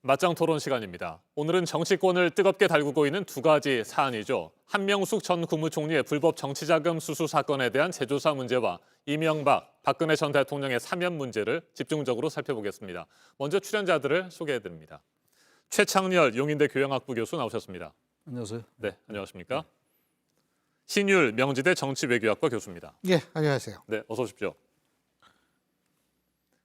맞짱 토론 시간입니다. 오늘은 정치권을 뜨겁게 달구고 있는 두 가지 사안이죠. 한명숙 전 국무총리의 불법 정치자금 수수 사건에 대한 재조사 문제와 이명박, 박근혜 전 대통령의 사면 문제를 집중적으로 살펴보겠습니다. 먼저 출연자들을 소개해드립니다. 최창렬 용인대 교양학부 교수 나오셨습니다. 안녕하세요. 네, 안녕하십니까? 신율 명지대 정치외교학과 교수입니다. 예, 안녕하세요. 네, 어서 오십시오.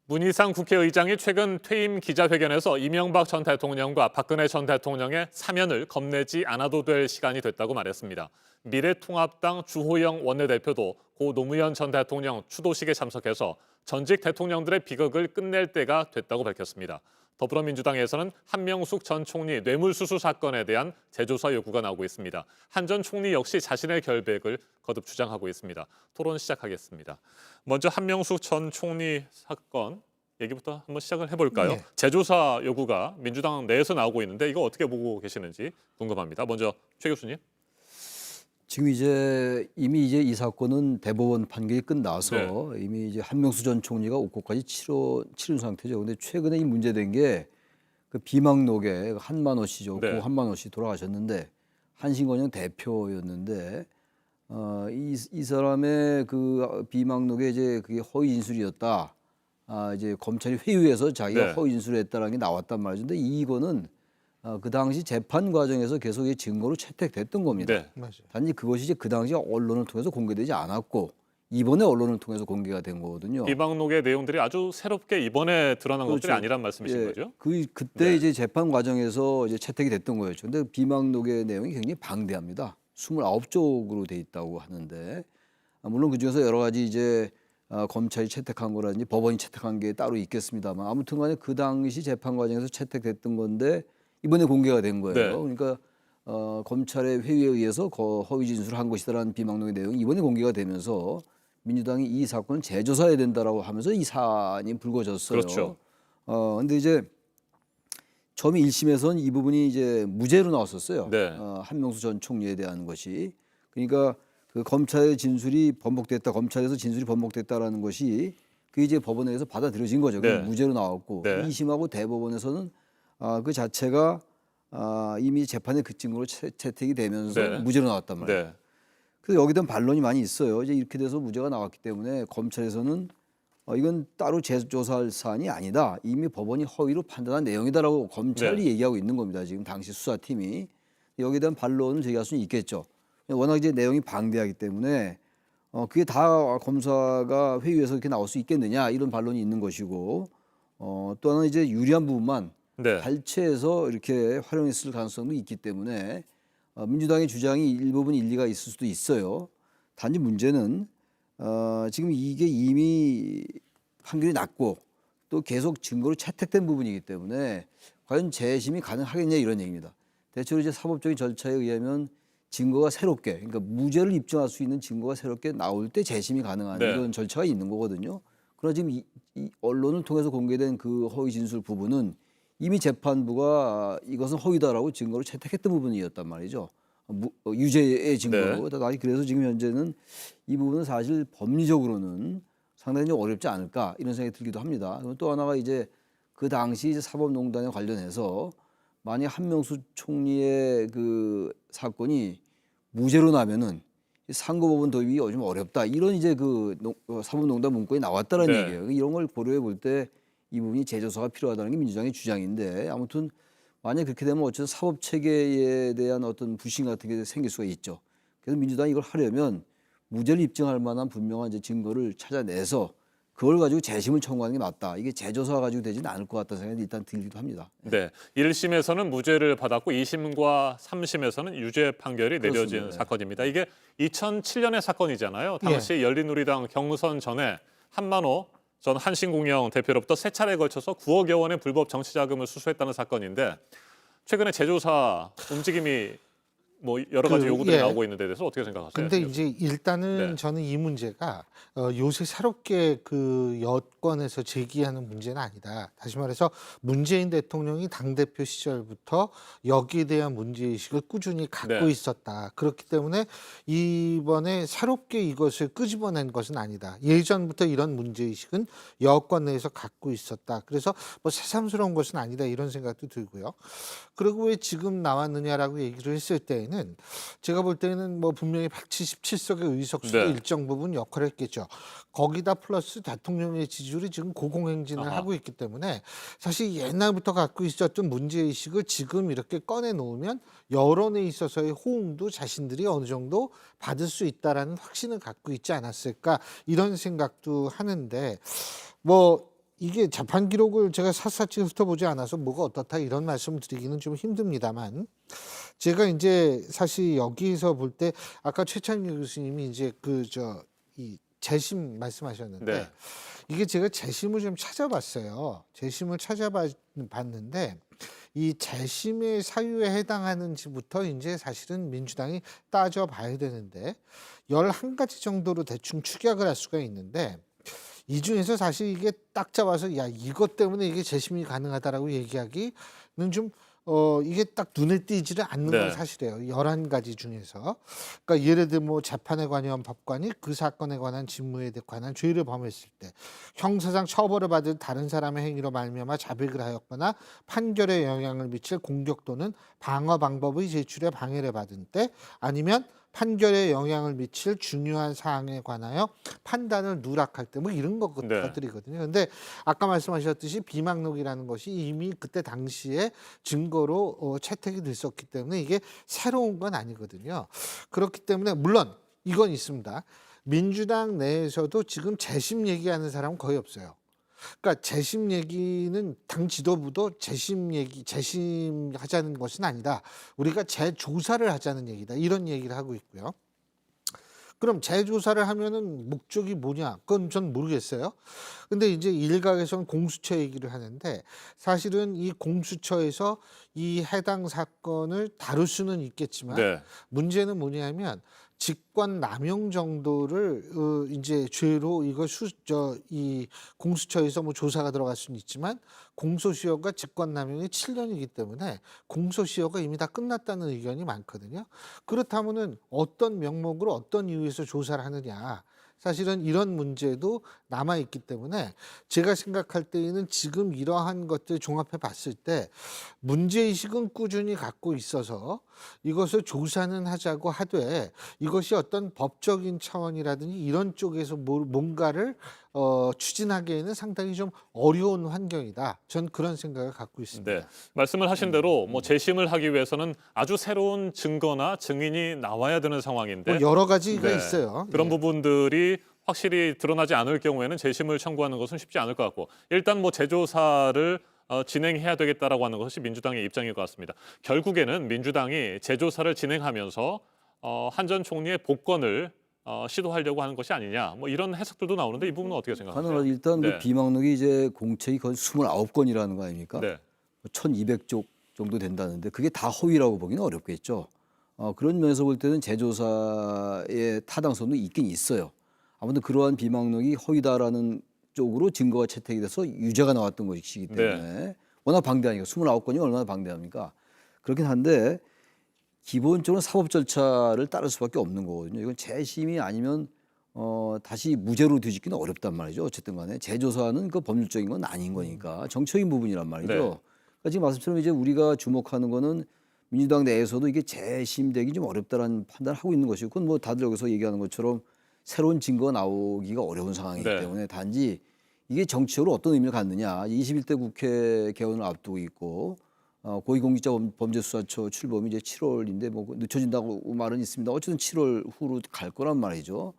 문희상 국회의장이 최근 퇴임 기자회견에서 이명박 전 대통령과 박근혜 전 대통령의 사면을 겁내지 않아도 될 시간이 됐다고 말했습니다. 미래통합당 주호영 원내대표도 고 노무현 전 대통령 추도식에 참석해서 전직 대통령들의 비극을 끝낼 때가 됐다고 밝혔습니다. 더불어민주당에서는 한명숙 전 총리 뇌물수수 사건에 대한 재조사 요구가 나오고 있습니다. 한 전 총리 역시 자신의 결백을 거듭 주장하고 있습니다. 토론 시작하겠습니다. 먼저 한명숙 전 총리 사건 얘기부터 한번 시작을 해볼까요? 네. 재조사 요구가 민주당 내에서 나오고 있는데 이거 어떻게 보고 계시는지 궁금합니다. 먼저 최 교수님. 지금 이미 이 사건은 대법원 판결이 끝나서 이미 이제 한명수 전 총리가 옥고까지 치른 상태죠. 근데 최근에 이 문제된 게 그 비망록에 한만호 씨죠. 네. 고 한만호 씨 돌아가셨는데 한신건영 대표였는데 이 사람의 그 비망록에 이제 그게 허위 진술이었다. 이제 검찰이 회유해서 자기가 네. 허위 진술했다라는 게 나왔단 말이죠. 근데 이거는 그 당시 재판 과정에서 계속 이 증거로 채택됐던 겁니다. 네. 맞아요. 단지 그것이 이제 그 당시 언론을 통해서 공개되지 않았고 이번에 언론을 통해서 공개가 된 거거든요. 비방록의 내용들이 아주 새롭게 이번에 드러난 것들이 그렇죠. 아니란 말씀이신 거죠? 그때 네. 이제 재판 과정에서 이제 채택이 됐던 거였죠. 근데 비망록의 내용이 굉장히 방대합니다. 29쪽으로 돼 있다고 하는데 물론 그 중에서 여러 가지 이제 검찰이 채택한 거라든지 법원이 채택한 게 따로 있겠습니다만 아무튼간에 그 당시 재판 과정에서 채택됐던 건데 이번에 공개가 된 거예요. 네. 그러니까 검찰의 회유에 의해서 허위 진술을 한 것이다라는 비망록의 내용이 이번에 공개가 되면서 민주당이 이 사건을 재조사해야 된다라고 하면서 이 사안이 불거졌어요. 그렇죠. 근데 이제 처음에 1심에서는 이 부분이 이제 무죄로 나왔었어요. 네. 한명수 전 총리에 대한 것이. 그러니까 그 검찰의 진술이 번복됐다, 검찰에서 진술이 번복됐다라는 것이 그게 이제 법원에서 받아들여진 거죠. 네. 무죄로 나왔고 네. 2심하고 대법원에서는 그 자체가 이미 재판의 그 증거로 채택이 되면서 네. 무죄로 나왔단 말이에요. 네. 그래서 여기에 대한 반론이 많이 있어요. 이제 이렇게 돼서 무죄가 나왔기 때문에 검찰에서는 이건 따로 재조사할 사안이 아니다. 이미 법원이 허위로 판단한 내용이다라고 검찰이 얘기하고 있는 겁니다. 지금 당시 수사팀이. 여기에 대한 반론을 제기할 수는 있겠죠. 워낙 이제 내용이 방대하기 때문에 그게 다 검사가 회의에서 이렇게 나올 수 있겠느냐 이런 반론이 있는 것이고 또 하나는 이제 유리한 부분만 네. 발췌해서 이렇게 활용했을 가능성도 있기 때문에 민주당의 주장이 일부분 일리가 있을 수도 있어요. 단지 문제는 지금 이게 이미 판결이 났고 또 계속 증거로 채택된 부분이기 때문에 과연 재심이 가능하겠냐 이런 얘기입니다. 대체로 이제 사법적인 절차에 의하면 증거가 새롭게, 그러니까 무죄를 입증할 수 있는 증거가 새롭게 나올 때 재심이 가능한 네. 이런 절차가 있는 거거든요. 그러나 지금 이 언론을 통해서 공개된 그 허위 진술 부분은 이미 재판부가 이것은 허위다라고 증거로 채택했던 부분이었단 말이죠. 유죄의 증거로. 그래서 지금 현재는 이 부분은 사실 법리적으로는 상당히 좀 어렵지 않을까 이런 생각이 들기도 합니다. 그리고 또 하나가 이제 그 당시 이제 사법농단에 관련해서 만약 한명수 총리의 그 사건이 무죄로 나면은 상고법원 도입이 좀 어렵다 이런 이제 그 사법농단 문건이 나왔다는 네. 얘기예요. 이런 걸 고려해 볼 때 이 부분이 재조사가 필요하다는 게 민주당의 주장인데 아무튼 만약 그렇게 되면 어쨌든 사법 체계에 대한 어떤 불신 같은 게 생길 수가 있죠. 그래서 민주당이 이걸 하려면 무죄를 입증할 만한 분명한 이제 증거를 찾아내서 그걸 가지고 재심을 청구하는 게 맞다. 이게 재조사 가지고 되지는 않을 것 같다는 생각이 일단 들기도 합니다. 네, 1심에서는 무죄를 받았고 2심과 3심에서는 유죄 판결이 내려진 그렇습니다. 사건입니다. 이게 2007년의 사건이잖아요. 당시 열린우리당 경선 전에 한만호 전 한신공영 대표로부터 세 차례에 걸쳐서 9억여 원의 불법 정치자금을 수수했다는 사건인데 최근에 재조사 움직임이 뭐 여러 가지 그, 요구들이 예. 나오고 있는 데 대해서 어떻게 생각하세요? 근데 임 이제 일단은 네. 저는 이 문제가 요새 새롭게 그 여권에서 제기하는 문제는 아니다. 다시 말해서 문재인 대통령이 당대표 시절부터 여기에 대한 문제의식을 꾸준히 갖고 네. 있었다. 그렇기 때문에 이번에 새롭게 이것을 끄집어낸 것은 아니다. 예전부터 이런 문제의식은 여권 내에서 갖고 있었다. 그래서 뭐 새삼스러운 것은 아니다. 이런 생각도 들고요. 그리고 왜 지금 나왔느냐라고 얘기를 했을 때에는 제가 볼 때는 뭐 분명히 177석의 의석수도 네. 일정 부분 역할을 했겠죠. 거기다 플러스 대통령의 지지율이 지금 고공행진을 아하. 하고 있기 때문에 사실 옛날부터 갖고 있었던 문제의식을 지금 이렇게 꺼내놓으면 여론에 있어서의 호응도 자신들이 어느 정도 받을 수 있다라는 확신을 갖고 있지 않았을까 이런 생각도 하는데 뭐 이게 재판 기록을 제가 샅샅이 훑어보지 않아서 뭐가 어떻다 이런 말씀을 드리기는 좀 힘듭니다만 제가 이제 사실 여기서 볼 때 아까 최창기 교수님이 이제 이 재심 말씀하셨는데 네. 이게 제가 재심을 좀 찾아봤어요. 재심을 찾아봤는데 이 재심의 사유에 해당하는지부터 이제 사실은 민주당이 따져봐야 되는데 11가지 정도로 대충 축약을 할 수가 있는데 이 중에서 사실 이게 딱 잡아서 야 이것 때문에 이게 재심이 가능하다라고 얘기하기는 좀 이게 딱 눈에 띄지를 않는 건 네. 사실이에요. 11가지 중에서. 그러니까 예를 들어 뭐 재판에 관여한 법관이 그 사건에 관한 직무에 관한 죄를 범했을 때 형사상 처벌을 받을 다른 사람의 행위로 말미암아 자백을 하였거나 판결에 영향을 미칠 공격 또는 방어 방법의 제출에 방해를 받은 때 아니면 판결에 영향을 미칠 중요한 사항에 관하여 판단을 누락할 때 뭐 이런 네. 것들이거든요. 근데 아까 말씀하셨듯이 비망록이라는 것이 이미 그때 당시에 증거로 채택이 됐었기 때문에 이게 새로운 건 아니거든요. 그렇기 때문에 물론 이건 있습니다. 민주당 내에서도 지금 재심 얘기하는 사람은 거의 없어요. 그러니까 재심 얘기는 당 지도부도 재심하자는 것은 아니다. 우리가 재조사를 하자는 얘기다. 이런 얘기를 하고 있고요. 그럼 재조사를 하면은 목적이 뭐냐? 그건 전 모르겠어요. 근데 이제 일각에서는 공수처 얘기를 하는데 사실은 이 공수처에서 이 해당 사건을 다룰 수는 있겠지만 네. 문제는 뭐냐면 직권 남용 정도를 이제 죄로 이거 이 공수처에서 뭐 조사가 들어갈 수는 있지만 공소시효가 직권 남용이 7년이기 때문에 공소시효가 이미 다 끝났다는 의견이 많거든요. 그렇다면은 어떤 명목으로 어떤 이유에서 조사를 하느냐. 사실은 이런 문제도 남아 있기 때문에 제가 생각할 때에는 지금 이러한 것들 종합해 봤을 때 문제의식은 꾸준히 갖고 있어서 이것을 조사는 하자고 하되 이것이 어떤 법적인 차원이라든지 이런 쪽에서 뭔가를 추진하기에는 상당히 좀 어려운 환경이다. 전 그런 생각을 갖고 있습니다. 네. 말씀을 하신 대로 뭐 재심을 하기 위해서는 아주 새로운 증거나 증인이 나와야 되는 상황인데 뭐 여러 가지가 네. 있어요. 그런 예. 부분들이 확실히 드러나지 않을 경우에는 재심을 청구하는 것은 쉽지 않을 것 같고 일단 뭐 재조사를 진행해야 되겠다라고 하는 것이 민주당의 입장일 것 같습니다. 결국에는 민주당이 재조사를 진행하면서 한 전 총리의 복권을 시도하려고 하는 것이 아니냐 뭐 이런 해석들도 나오는데 이 부분은 어떻게 생각하세요? 가능하죠. 일단 네. 그 비망록이 이제 공책이 거의 29건이라는 거 아닙니까? 네. 1200쪽 정도 된다는데 그게 다 허위라고 보기는 어렵겠죠. 그런 면에서 볼 때는 재조사의 타당성도 있긴 있어요. 아무튼 그러한 비망록이 허위다라는 쪽으로 증거가 채택이 돼서 유죄가 나왔던 것이기 때문에 워낙 방대하니까 29건이 얼마나 방대합니까? 그렇긴 한데 기본적으로 사법 절차를 따를 수밖에 없는 거거든요. 이건 재심이 아니면 다시 무죄로 뒤집기는 어렵단 말이죠. 어쨌든 간에 재조사는 그 법률적인 건 아닌 거니까 정치적인 부분이란 말이죠. 네. 그러니까 지금 말씀처럼 이제 우리가 주목하는 거는 민주당 내에서도 이게 재심되기 좀 어렵다라는 판단을 하고 있는 것이고 그건 뭐 다들 여기서 얘기하는 것처럼 새로운 증거가 나오기가 어려운 상황이기 네. 때문에 단지 이게 정치적으로 어떤 의미를 갖느냐. 21대 국회 개원을 앞두고 있고 고위공직자범죄수사처 출범이 이제 7월인데 뭐 늦춰진다고 말은 있습니다. 어쨌든 7월 후로 갈 거란 말이죠.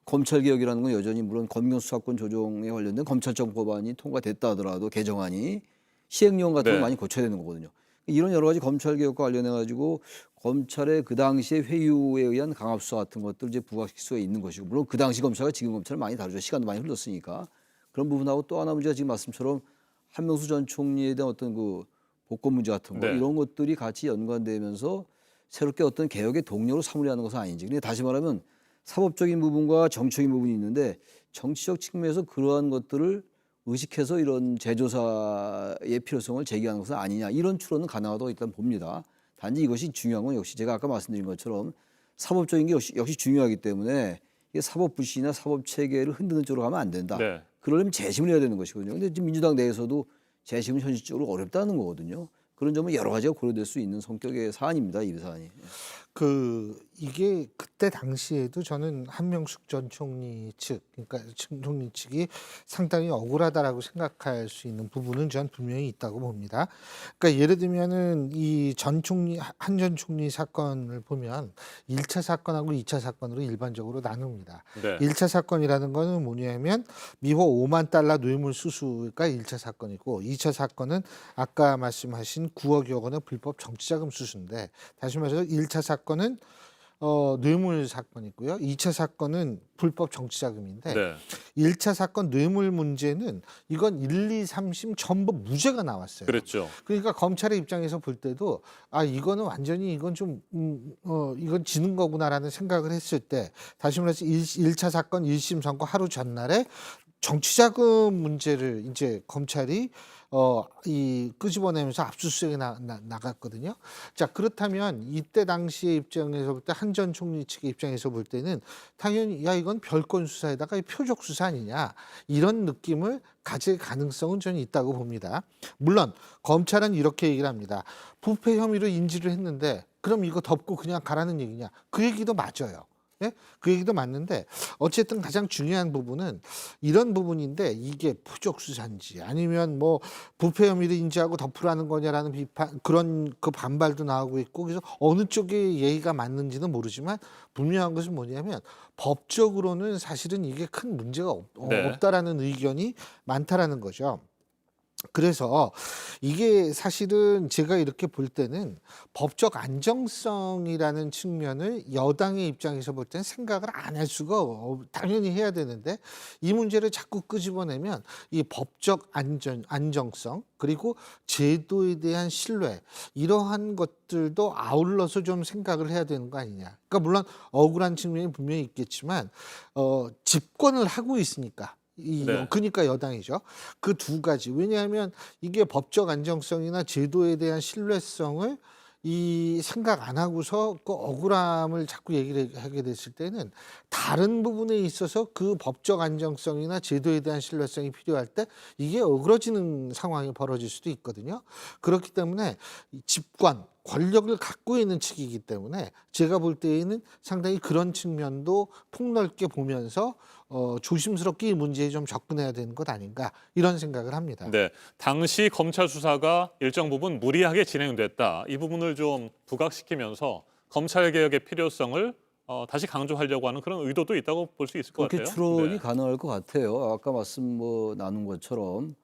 검찰개혁이라는 건 여전히 물론 검경수사권 조정에 관련된 검찰청 법안이 통과됐다 하더라도 개정안이 시행령 같은 걸 네. 많이 고쳐야 되는 거거든요. 이런 여러 가지 검찰개혁과 관련해 가지고 검찰의 그 당시에 회유에 의한 강압수사 같은 것들 이제 부각시킬 수가 있는 것이고 물론 그 당시 검찰과 지금 검찰은 많이 다르죠. 시간도 많이 흘렀으니까 그런 부분하고 또 하나 문제가 지금 말씀처럼 한명수 전 총리에 대한 어떤 그 복권 문제 같은 거 네. 이런 것들이 같이 연관되면서 새롭게 어떤 개혁의 동력으로 삼으려 하는 것은 아닌지. 근데 다시 말하면 사법적인 부분과 정치적인 부분이 있는데 정치적 측면에서 그러한 것들을 의식해서 이런 재조사의 필요성을 제기하는 것은 아니냐 이런 추론은 가능하다고 일단 봅니다. 단지 이것이 중요한 건 역시 제가 아까 말씀드린 것처럼 사법적인 게 역시 중요하기 때문에 이게 사법 불신이나 사법 체계를 흔드는 쪽으로 가면 안 된다. 네. 그러려면 재심을 해야 되는 것이거든요. 근데 지금 민주당 내에서도 재심은 현실적으로 어렵다는 거거든요. 그런 점은 여러 가지가 고려될 수 있는 성격의 사안입니다. 이 사안이. 이게 그때 당시에도 저는 한명숙 전 총리 측, 그러니까 총리 측이 상당히 억울하다라고 생각할 수 있는 부분은 전 분명히 있다고 봅니다. 그러니까 예를 들면은 이 전 총리 한 전 총리 사건을 보면 1차 사건하고 2차 사건으로 일반적으로 나눕니다. 네. 1차 사건이라는 거는 뭐냐면 미호 5만 달러 뇌물 수수가 1차 사건이고 2차 사건은 아까 말씀하신 9억여 원의 불법 정치자금 수수인데 다시 말해서 1차 사건은 뇌물 사건이고요. 2차 사건은 불법 정치자금인데 네. 1차 사건 뇌물 문제는 이건 1, 2, 3심 전부 무죄가 나왔어요. 그랬죠. 그러니까 검찰의 입장에서 볼 때도 이거는 완전히 이건 좀 이건 지는 거구나라는 생각을 했을 때 다시 말해서 1차 사건 1심 선고 하루 전날에 정치자금 문제를 이제 검찰이 끄집어내면서 압수수색에 나갔거든요. 자, 그렇다면 이때 당시의 입장에서 볼 때 한 전 총리 측의 입장에서 볼 때는 당연히 이건 별건 수사에다가 표적 수사 아니냐 이런 느낌을 가질 가능성은 저는 있다고 봅니다. 물론 검찰은 이렇게 얘기를 합니다. 부패 혐의로 인지를 했는데 그럼 이거 덮고 그냥 가라는 얘기냐? 그 얘기도 맞아요. 예? 그 얘기도 맞는데 어쨌든 가장 중요한 부분은 이런 부분인데 이게 표적 수사인지 아니면 뭐 부패 혐의를 인지하고 덮으라는 거냐라는 비판 그런 그 반발도 나오고 있고 그래서 어느 쪽의 예의가 맞는지는 모르지만 분명한 것은 뭐냐면 법적으로는 사실은 이게 큰 문제가 네. 없다라는 의견이 많다라는 거죠. 그래서 이게 사실은 제가 이렇게 볼 때는 법적 안정성이라는 측면을 여당의 입장에서 볼 때는 생각을 안 할 수가 당연히 해야 되는데 이 문제를 자꾸 끄집어내면 이 법적 안정성 그리고 제도에 대한 신뢰 이러한 것들도 아울러서 좀 생각을 해야 되는 거 아니냐. 그러니까 물론 억울한 측면이 분명히 있겠지만 집권을 하고 있으니까. 네. 그러니까 여당이죠. 그 두 가지. 왜냐하면 이게 법적 안정성이나 제도에 대한 신뢰성을 이 생각 안 하고서 그 억울함을 자꾸 얘기를 하게 됐을 때는 다른 부분에 있어서 그 법적 안정성이나 제도에 대한 신뢰성이 필요할 때 이게 어그러지는 상황이 벌어질 수도 있거든요. 그렇기 때문에 집권, 권력을 갖고 있는 측이기 때문에 제가 볼 때에는 상당히 그런 측면도 폭넓게 보면서 조심스럽게 이 문제에 좀 접근해야 되는 것 아닌가 이런 생각을 합니다. 네. 당시 검찰 수사가 일정 부분 무리하게 진행됐다. 이 부분을 좀 부각시키면서 검찰 개혁의 필요성을 다시 강조하려고 하는 그런 의도도 있다고 볼 수 있을 것 그렇게 같아요. 추론이 네. 가능할 것 같아요. 아까 말씀 나눈 것처럼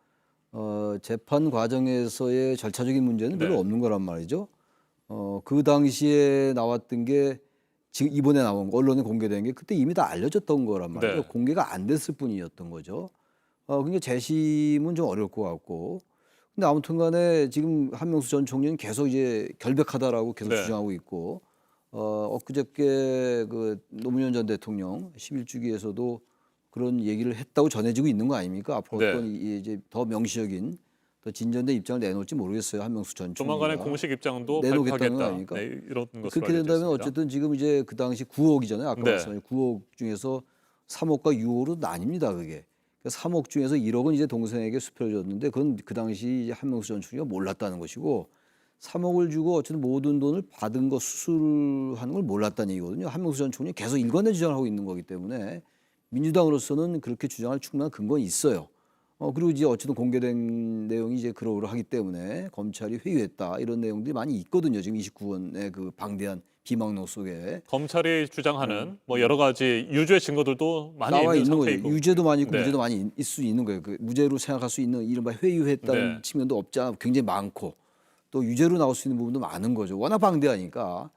재판 과정에서의 절차적인 문제는 별로 네. 없는 거란 말이죠. 그 당시에 나왔던 게 지금 이번에 나온 거, 언론에 공개된 게 그때 이미 다 알려졌던 거란 말이죠. 네. 공개가 안 됐을 뿐이었던 거죠. 그러니까 재심은 좀 어려울 것 같고. 근데 아무튼 간에 지금 한명수 전 총리는 계속 이제 결백하다라고 계속 네. 주장하고 있고 엊그저께 그 노무현 전 대통령 11주기에서도 그런 얘기를 했다고 전해지고 있는 거 아닙니까? 앞으로 네. 어떤 이제 더 명시적인 더 진전된 입장을 내놓을지 모르겠어요. 한명수 전 총리가. 조만간에 공식 입장도 내놓겠다는 거 발표하겠다. 아닙니까? 네, 이런 것으로 그렇게 알려져 된다면 있습니다. 어쨌든 지금 이제 그 당시 9억이잖아요. 아까 네. 말씀하신 9억 중에서 3억과 6억으로 나뉩니다. 그게. 3억 중에서 1억은 이제 동생에게 수표를 줬는데 그건 그 당시 이제 한명수 전 총리가 몰랐다는 것이고 3억을 주고 어쨌든 모든 돈을 받은 거 수술하는 걸 몰랐다는 얘기거든요. 한명수 전 총리 계속 일관된 주장을 하고 있는 거기 때문에 민주당으로서는 그렇게 주장할 충분한 근거는 있어요. 그리고 이제 어쨌든 공개된 내용이 이제 그러하기 때문에 검찰이 회유했다 이런 내용들이 많이 있거든요. 지금 29원의 그 방대한 비망록 속에 검찰이 주장하는 뭐 여러 가지 유죄 증거들도 많이 나와 있는 있는 거죠. 상태이고. 유죄도 많이 있고 네. 무죄도 많이 있을 수 있는 거예요. 그 무죄로 생각할 수 있는 이른바 회유했다는 네. 측면도 없지 않아 굉장히 많고 또 유죄로 나올 수 있는 부분도 많은 거죠. 워낙 방대하니까.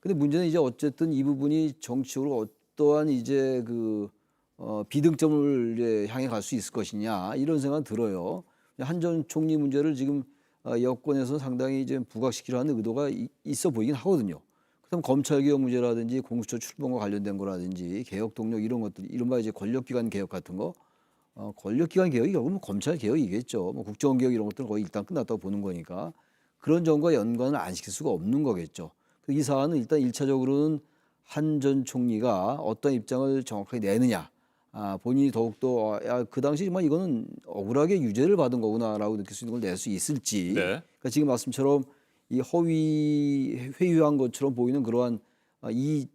근데 문제는 이제 어쨌든 이 부분이 정치적으로 어떠한 이제 그 비등점을 이제 향해 갈 수 있을 것이냐 이런 생각은 들어요. 한 전 총리 문제를 지금 여권에서 상당히 이제 부각시키려 하는 의도가 있어 보이긴 하거든요. 그럼 검찰개혁 문제라든지 공수처 출범과 관련된 거라든지 개혁 동력 이런 것들, 이른바 이제 권력기관 개혁 같은 거, 권력기관 개혁이 결국은 검찰 개혁이겠죠. 뭐 국정원 개혁 이런 것들은 거의 일단 끝났다고 보는 거니까 그런 점과 연관을 안 시킬 수가 없는 거겠죠. 이 사안은 일단 1차적으로는 한 전 총리가 어떤 입장을 정확하게 내느냐, 본인이 더욱더 그 당시 정말 이거는 억울하게 유죄를 받은 거구나라고 느낄 수 있는 걸 낼 수 있을지. 네. 그러니까 지금 말씀처럼 이 허위 회유한 것처럼 보이는 그러한 이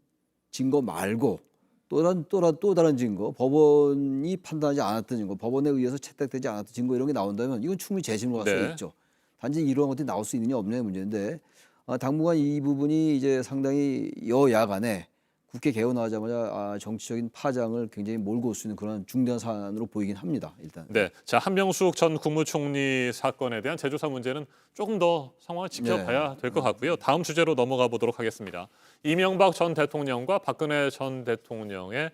증거 말고 또 다른 증거, 법원이 판단하지 않았던 증거, 법원에 의해서 채택되지 않았던 증거 이런 게 나온다면 이건 충분히 재심으로 갈 수가 네. 있죠. 단지 이러한 것들이 나올 수 있느냐 없느냐의 문제인데 당분간 이 부분이 이제 상당히 여야 간에 국회 개원하자마자 정치적인 파장을 굉장히 몰고 올 수 있는 그런 중대한 사안으로 보이긴 합니다. 일단. 네, 자 한명숙 전 국무총리 사건에 대한 재조사 문제는 조금 더 상황을 지켜봐야 될 것 같고요. 다음 주제로 넘어가 보도록 하겠습니다. 이명박 전 대통령과 박근혜 전 대통령의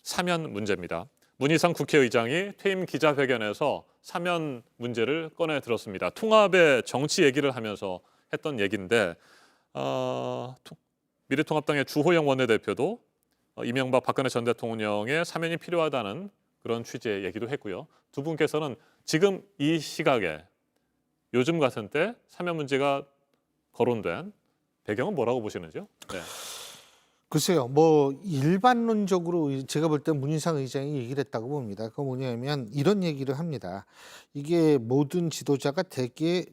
사면 문제입니다. 문희상 국회의장이 퇴임 기자회견에서 사면 문제를 꺼내 들었습니다. 통합의 정치 얘기를 하면서 했던 얘기인데 미래통합당의 주호영 원내대표도 이명박 박근혜 전 대통령의 사면이 필요하다는 그런 취지의 얘기도 했고요. 두 분께서는 지금 이 시각에 요즘 같은 때 사면 문제가 거론된 배경은 뭐라고 보시는지요? 네. 글쎄요, 뭐 일반론적으로 제가 볼 때 문희상 의장이 얘기를 했다고 봅니다. 그거 뭐냐면 이런 얘기를 합니다. 이게 모든 지도자가 대개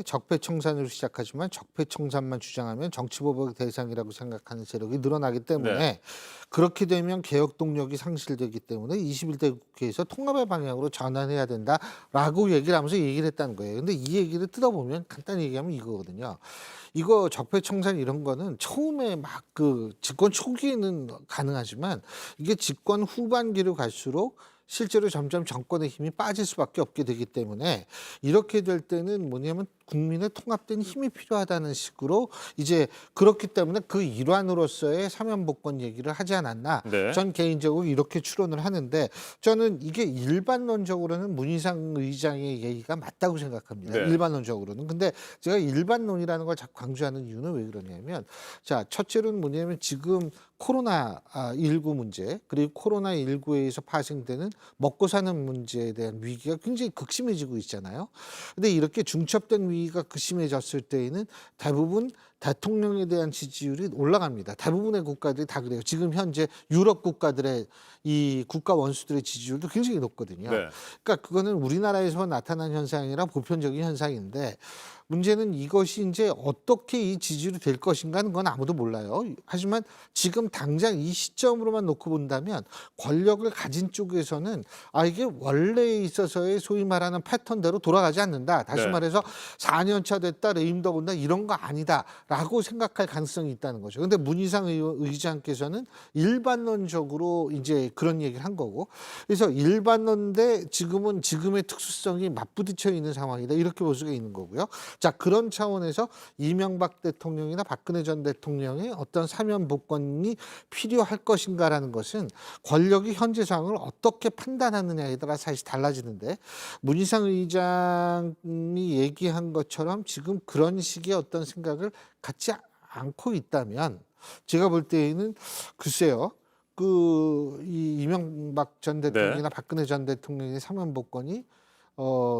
적폐청산으로 시작하지만 적폐청산만 주장하면 정치보복 대상이라고 생각하는 세력이 늘어나기 때문에 네. 그렇게 되면 개혁 동력이 상실되기 때문에 21대 국회에서 통합의 방향으로 전환해야 된다라고 얘기를 하면서 얘기를 했다는 거예요. 근데 이 얘기를 뜯어보면 간단히 얘기하면 이거거든요. 이거 적폐청산 이런 거는 처음에 막 그 집권 초기에는 가능하지만 이게 집권 후반기로 갈수록 실제로 점점 정권의 힘이 빠질 수밖에 없게 되기 때문에 이렇게 될 때는 뭐냐면 국민의 통합된 힘이 필요하다는 식으로 이제 그렇기 때문에 그 일환으로서의 사면복권 얘기를 하지 않았나. 네. 전 개인적으로 이렇게 추론을 하는데 저는 이게 일반론적으로는 문희상 의장의 얘기가 맞다고 생각합니다. 네. 일반론적으로는. 근데 제가 일반론이라는 걸 자꾸 강조하는 이유는 왜 그러냐면 자, 첫째로는 뭐냐면 지금 코로나19 문제 그리고 코로나19에서 파생되는 먹고 사는 문제에 대한 위기가 굉장히 극심해지고 있잖아요. 근데 이렇게 중첩된 위기가 극심해졌을 때에는 대부분 대통령에 대한 지지율이 올라갑니다. 대부분의 국가들이 다 그래요. 지금 현재 유럽 국가들의 이 국가 원수들의 지지율도 굉장히 높거든요. 네. 그러니까 그거는 우리나라에서 나타난 현상이라 보편적인 현상인데 문제는 이것이 이제 어떻게 이 지지율이 될 것인가는 건 아무도 몰라요. 하지만 지금 당장 이 시점으로만 놓고 본다면 권력을 가진 쪽에서는 이게 원래에 있어서의 소위 말하는 패턴대로 돌아가지 않는다. 다시 네. 말해서 4년 차 됐다, 레임덕 온다 이런 거 아니다라고 생각할 가능성이 있다는 거죠. 근데 문희상 의장께서는 일반론적으로 이제 그런 얘기를 한 거고 그래서 일반론인데 지금은 지금의 특수성이 맞부딪혀 있는 상황이다. 이렇게 볼 수가 있는 거고요. 자, 그런 차원에서 이명박 대통령이나 박근혜 전 대통령의 어떤 사면 복권이 필요할 것인가라는 것은 권력이 현재 상황을 어떻게 판단하느냐에 따라 사실 달라지는데 문희상 의장이 얘기한 것처럼 지금 그런 식의 어떤 생각을 갖지 않고 있다면 제가 볼 때에는 글쎄요. 이 이명박 전 대통령이나 박근혜 전 대통령의 사면 복권이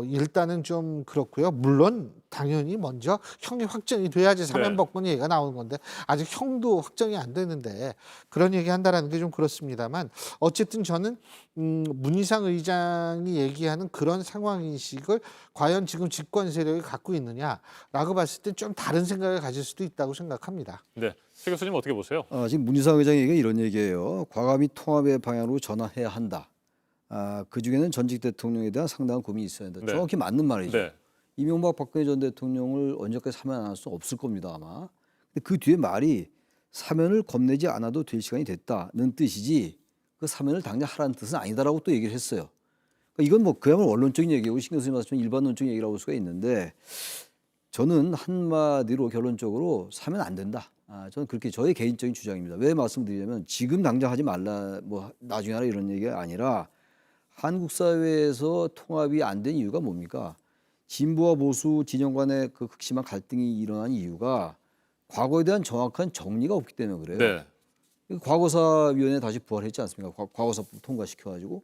일단은 좀 그렇고요. 물론 당연히 먼저 형이 확정이 돼야지 사면복권 얘기가 나오는 건데 아직 형도 확정이 안 되는데 그런 얘기 한다라는 게 좀 그렇습니다만 어쨌든 저는 문희상 의장이 얘기하는 그런 상황인식을 과연 지금 집권 세력이 갖고 있느냐라고 봤을 때 좀 다른 생각을 가질 수도 있다고 생각합니다. 네. 새 교수님 어떻게 보세요? 지금 문희상 의장 얘기가 이런 얘기예요. 과감히 통합의 방향으로 전환해야 한다. 그 중에는 전직 대통령에 대한 상당한 고민이 있어야 한다. 네. 정확히 맞는 말이죠. 네. 이명박 박근혜 전 대통령을 언제까지 사면 안 할 수 없을 겁니다 아마. 근데 그 뒤에 말이 사면을 겁내지 않아도 될 시간이 됐다는 뜻이지 그 사면을 당장 하라는 뜻은 아니다라고 또 얘기를 했어요. 그러니까 이건 뭐 그야말로 원론적인 얘기고 신 교수님 말씀처럼 일반론적인 얘기라고 볼 수가 있는데 저는 한마디로 결론적으로 사면 안 된다. 저는 그렇게 저의 개인적인 주장입니다. 왜 말씀드리냐면 지금 당장 하지 말라 뭐 나중에 하라 이런 얘기가 아니라 한국 사회에서 통합이 안 된 이유가 뭡니까? 진보와 보수 진영 간의 그 극심한 갈등이 일어난 이유가 과거에 대한 정확한 정리가 없기 때문에 그래요. 네. 과거사위원회 다시 부활했지 않습니까? 과거사법 통과시켜가지고.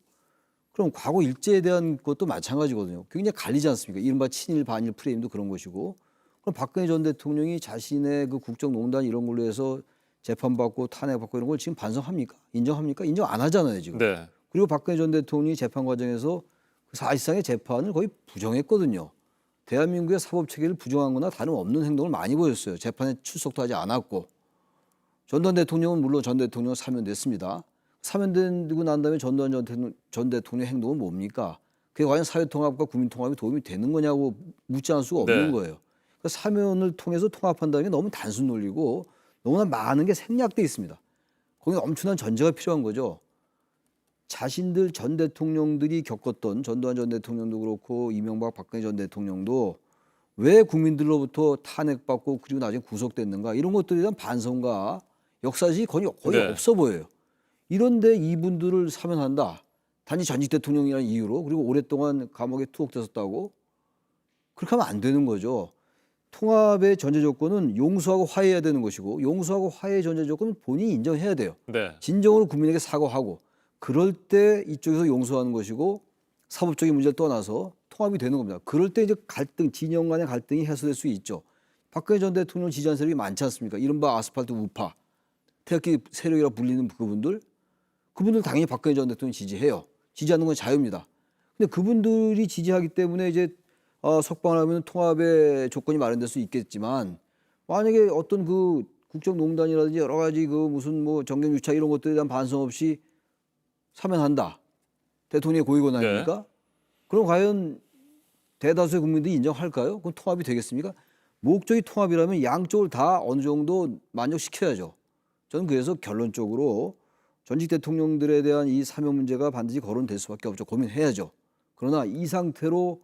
그럼 과거 일제에 대한 것도 마찬가지거든요. 굉장히 갈리지 않습니까? 이른바 친일 반일 프레임도 그런 것이고. 그럼 박근혜 전 대통령이 자신의 그 국정농단 이런 걸로 해서 재판받고 탄핵받고 이런 걸 지금 반성합니까? 인정합니까? 인정 안 하잖아요 지금. 네. 그리고 박근혜 전 대통령이 재판 과정에서 그 사실상의 재판을 거의 부정했거든요. 대한민국의 사법체계를 부정한 거나 다름없는 행동을 많이 보였어요. 재판에 출석도 하지 않았고. 전두환 대통령은 물론 전 대통령 사면됐습니다. 사면되고 난 다음에 전두환 전 대통령 행동은 뭡니까? 그게 과연 사회통합과 국민통합에 도움이 되는 거냐고 묻지 않을 수가 없는 네. 거예요. 그 사면을 통해서 통합한다는 게 너무 단순 논리고 너무나 많은 게 생략돼 있습니다. 거기에 엄청난 전제가 필요한 거죠. 자신들 전 대통령들이 겪었던 전두환 전 대통령도 그렇고 이명박 박근혜 전 대통령도 왜 국민들로부터 탄핵받고 그리고 나중에 구속됐는가 이런 것들에 대한 반성과 역사식이 거의 네. 없어 보여요. 이런데 이분들을 사면한다. 단지 전직 대통령이라는 이유로 그리고 오랫동안 감옥에 투옥됐었다고 그렇게 하면 안 되는 거죠. 통합의 전제 조건은 용서하고 화해해야 되는 것이고 용서하고 화해의 전제 조건은 본인이 인정해야 돼요. 네. 진정으로 국민에게 사과하고 그럴 때 이쪽에서 용서하는 것이고 사법적인 문제를 떠나서 통합이 되는 겁니다. 그럴 때 이제 갈등, 진영 간의 갈등이 해소될 수 있죠. 박근혜 전 대통령 지지한 세력이 많지 않습니까? 이른바 아스팔트 우파, 태극기 세력이라고 불리는 그분들 당연히 박근혜 전 대통령 지지해요. 지지하는 건 자유입니다. 근데 그분들이 지지하기 때문에 이제 석방을 하면 통합의 조건이 마련될 수 있겠지만 만약에 어떤 그 국정농단이라든지 여러 가지 그 무슨 뭐 정경유착 이런 것들에 대한 반성 없이 사면한다. 대통령의 고위권 아닙니까? 네. 그럼 과연 대다수의 국민들이 인정할까요? 그럼 통합이 되겠습니까? 목적이 통합이라면 양쪽을 다 어느 정도 만족시켜야죠. 저는 그래서 결론적으로 전직 대통령들에 대한 이 사면 문제가 반드시 거론될 수밖에 없죠. 고민해야죠. 그러나 이 상태로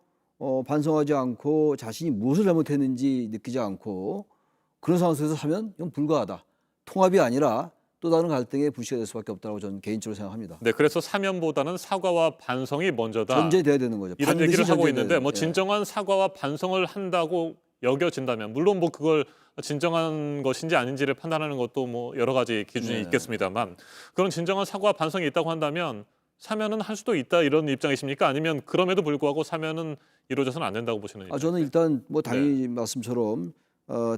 반성하지 않고 자신이 무엇을 잘못했는지 느끼지 않고 그런 상황 속에서 하면 이건 불가하다. 통합이 아니라 또 다른 갈등의 불씨가 될 수밖에 없다고 저는 개인적으로 생각합니다. 네. 그래서 사면보다는 사과와 반성이 먼저다. 전제돼야 되는 거죠. 이런 반드시 얘기를 하고 전제돼야 있는데 뭐 돼요. 예. 진정한 사과와 반성을 한다고 여겨진다면 물론 뭐 그걸 진정한 것인지 아닌지를 판단하는 것도 뭐 여러 가지 기준이 네. 있겠습니다만 그런 진정한 사과와 반성이 있다고 한다면 사면은 할 수도 있다 이런 입장이십니까? 아니면 그럼에도 불구하고 사면은 이루어져서는 안 된다고 보시는 입장이세요? 저는 일단 뭐 당연히 말씀처럼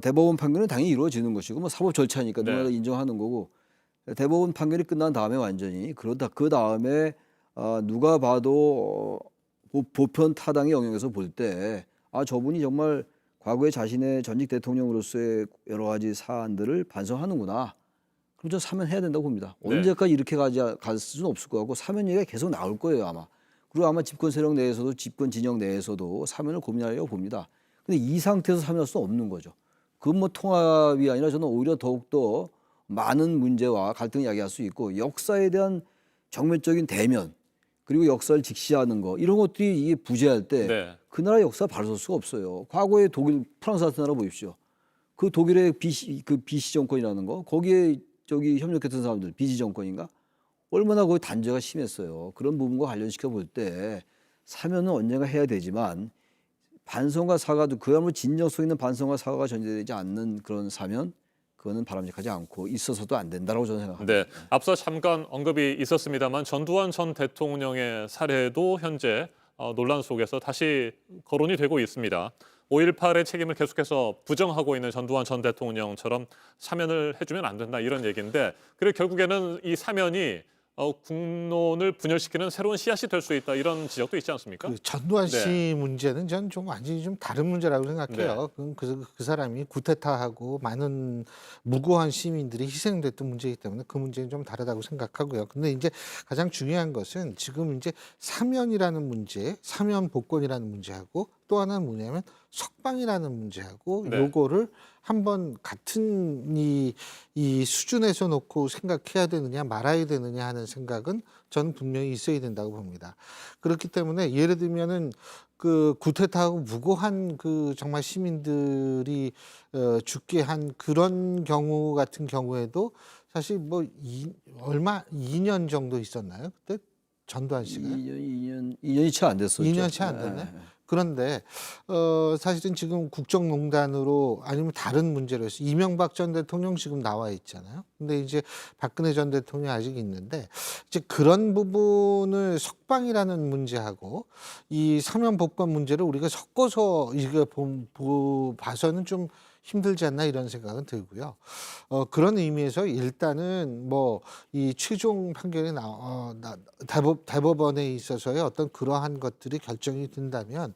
대법원 판결은 당연히 이루어지는 것이고 뭐 사법 절차니까 네. 누구나 인정하는 거고 대법원 판결이 끝난 다음에 완전히 그러다 그 다음에 누가 봐도 보편 타당의 영역에서 볼 때 저분이 정말 과거에 자신의 전직 대통령으로서의 여러 가지 사안들을 반성하는구나. 그럼 저는 사면해야 된다고 봅니다. 네. 언제까지 이렇게 갈 수는 없을 것 같고 사면 얘기가 계속 나올 거예요 아마. 그리고 아마 집권 세력 내에서도 집권 진영 내에서도 사면을 고민하려고 봅니다. 근데 이 상태에서 사면할 수 없는 거죠. 그건 뭐 통합이 아니라 저는 오히려 더욱더 많은 문제와 갈등을 야기할 수 있고 역사에 대한 정면적인 대면 그리고 역사를 직시하는 거 이런 것들이 이게 부재할 때 네. 그 나라 역사 바로 설 수가 없어요. 과거에 독일, 프랑스 같은 나라 보십시오. 그 독일의 비시 정권이라는 거 거기에 협력했던 사람들 비시 정권인가 얼마나 거기 단죄가 심했어요. 그런 부분과 관련시켜 볼 때 사면은 언젠가 해야 되지만 반성과 사과도 그야말로 진정성 있는 반성과 사과가 전제되지 않는 그런 사면 그거는 바람직하지 않고 있어서도 안 된다라고 저는 생각합니다. 네, 앞서 잠깐 언급이 있었습니다만 전두환 전 대통령의 사례도 현재 논란 속에서 다시 거론이 되고 있습니다. 5.18의 책임을 계속해서 부정하고 있는 전두환 전 대통령처럼 사면을 해주면 안 된다 이런 얘기인데 그리고 결국에는 이 사면이 국론을 분열시키는 새로운 씨앗이 될 수 있다 이런 지적도 있지 않습니까? 그 전두환 씨 네. 문제는 저는 좀 완전히 좀 다른 문제라고 생각해요. 그 사람이 쿠데타하고 많은 무고한 시민들이 희생됐던 문제이기 때문에 그 문제는 좀 다르다고 생각하고요. 근데 이제 가장 중요한 것은 지금 이제 사면이라는 문제, 사면 복권이라는 문제하고 또 하나는 뭐냐면 석방이라는 문제하고 네. 요거를 한번 같은 이 수준에서 놓고 생각해야 되느냐 말아야 되느냐 하는 생각은 저는 분명히 있어야 된다고 봅니다. 그렇기 때문에 예를 들면은 그 구테타하고 무고한 그 정말 시민들이 죽게 한 그런 경우 같은 경우에도 사실 뭐 2년 정도 있었나요? 그때 전두환 씨가 2년이 채 안 됐었죠. 2년 채 안 됐네. 네. 그런데 사실은 지금 국정농단으로 아니면 다른 문제로 해서 이명박 전 대통령 지금 나와 있잖아요. 근데 이제 박근혜 전 대통령이 아직 있는데 이제 그런 부분을 석방이라는 문제하고 이 사면 복권 문제를 우리가 섞어서 이거 봐서는 좀 힘들지 않나 이런 생각은 들고요. 그런 의미에서 일단은 뭐 이 최종 판결이 대법원에 있어서의 어떤 그러한 것들이 결정이 된다면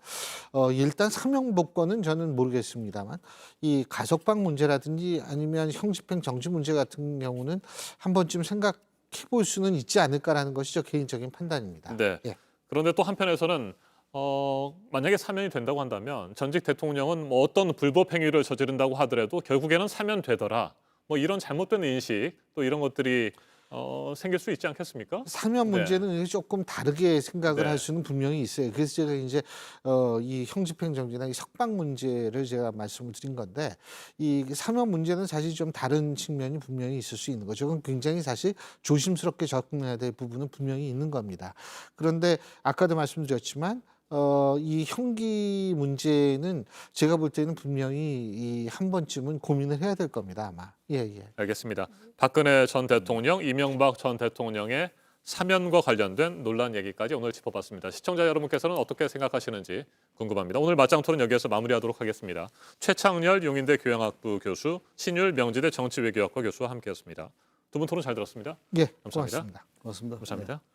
일단 사명복권은 저는 모르겠습니다만 이 가석방 문제라든지 아니면 형집행 정지 문제 같은 경우는 한 번쯤 생각해 볼 수는 있지 않을까라는 것이 저 개인적인 판단입니다. 네. 예. 그런데 또 한편에서는 만약에 사면이 된다고 한다면 전직 대통령은 뭐 어떤 불법 행위를 저지른다고 하더라도 결국에는 사면되더라. 뭐 이런 잘못된 인식 또 이런 것들이 생길 수 있지 않겠습니까? 사면 네. 문제는 조금 다르게 생각을 네. 할 수는 분명히 있어요. 그래서 제가 이제 이 형집행정지나 이 석방 문제를 제가 말씀을 드린 건데 이 사면 문제는 사실 좀 다른 측면이 분명히 있을 수 있는 거죠. 그건 굉장히 사실 조심스럽게 접근해야 될 부분은 분명히 있는 겁니다. 그런데 아까도 말씀드렸지만 이 형기 문제는 제가 볼 때는 분명히 이 한 번쯤은 고민을 해야 될 겁니다, 아마. 예, 예. 알겠습니다. 박근혜 전 대통령, 이명박 전 대통령의 사면과 관련된 논란 얘기까지 오늘 짚어봤습니다. 시청자 여러분께서는 어떻게 생각하시는지 궁금합니다. 오늘 맞짱 토론 여기에서 마무리하도록 하겠습니다. 최창렬 용인대 교양학부 교수, 신율 명지대 정치외교학과 교수와 함께했습니다. 두 분 토론 잘 들었습니다. 예, 감사합니다. 고맙습니다. 고맙습니다. 감사합니다.